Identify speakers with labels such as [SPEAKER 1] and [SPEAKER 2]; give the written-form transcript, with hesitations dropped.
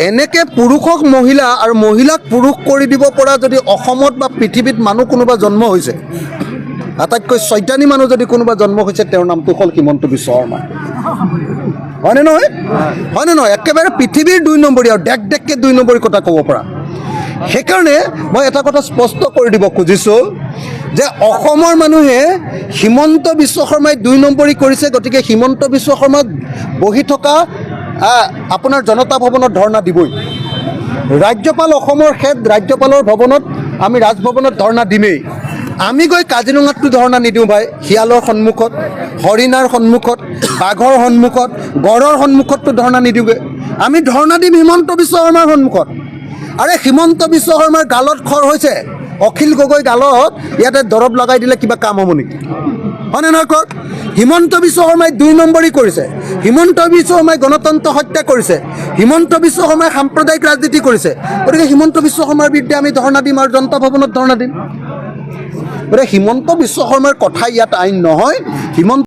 [SPEAKER 1] এনেকৈ পুৰুষক মহিলা আৰু মহিলাক পুৰুষ কৰি দিব পৰা যদি অসমত বা পৃথিৱীত মানুহ কোনোবা জন্ম হৈছে, আটাইতকৈ চৈতানী মানুহ যদি কোনোবা জন্ম হৈছে, তেওঁৰ নামটো হ'ল হিমন্ত বিশ্ব শৰ্মা। হয়নে নহয়? হয়নে নহয়? একেবাৰে পৃথিৱীৰ 2 নম্বৰী আৰু ডেককৈ 2 নম্বৰী কথা ক'ব পৰা। সেইকাৰণে মই এটা কথা স্পষ্ট কৰি দিব খুজিছোঁ যে অসমৰ মানুহে হিমন্ত বিশ্ব শৰ্মাই 2 নম্বৰী কৰিছে, গতিকে হিমন্ত বিশ্ব শৰ্মাক বহি থকা আপোনাৰ জনতা ভৱনত ধৰ্ণা দিবই। ৰাজ্যপাল অসমৰ হেড, ৰাজ্যপালৰ ভৱনত আমি ৰাজভৱনত ধৰ্ণা দিমেই। আমি গৈ কাজিৰঙাততো ধৰ্ণা নিদিওঁ ভাই, শিয়ালৰ সন্মুখত, হৰিণাৰ সন্মুখত, বাঘৰ সন্মুখত, গড়ৰ সন্মুখততো ধৰ্ণা নিদিওঁগৈ। আমি ধৰ্ণা দিম হিমন্ত বিশ্ব শৰ্মাৰ সন্মুখত। আৰে হিমন্ত বিশ্ব শৰ্মাৰ গালত খৰ হৈছে, অখিল গগৈ গালত ইয়াতে দৰৱ লগাই দিলে কিবা কাম হ'ব নেকি? হয়নে নহয় কওক? হিমন্ত বিশ্ব শৰ্মাই 2 নম্বৰী কৰিছে, হিমন্ত বিশ্ব শৰ্মাই গণতন্ত্ৰ হত্যা কৰিছে, হিমন্ত বিশ্ব শৰ্মাই সাম্প্ৰদায়িক ৰাজনীতি কৰিছে। গতিকে হিমন্ত বিশ্ব শৰ্মাৰ বিৰুদ্ধে আমি ধৰ্ণা দিম আৰু জনতা ভৱনত ধৰ্ণা দিম। গতিকে হিমন্ত বিশ্ব শৰ্মাৰ কথা ইয়াত আইন নহয়। হিমন্ত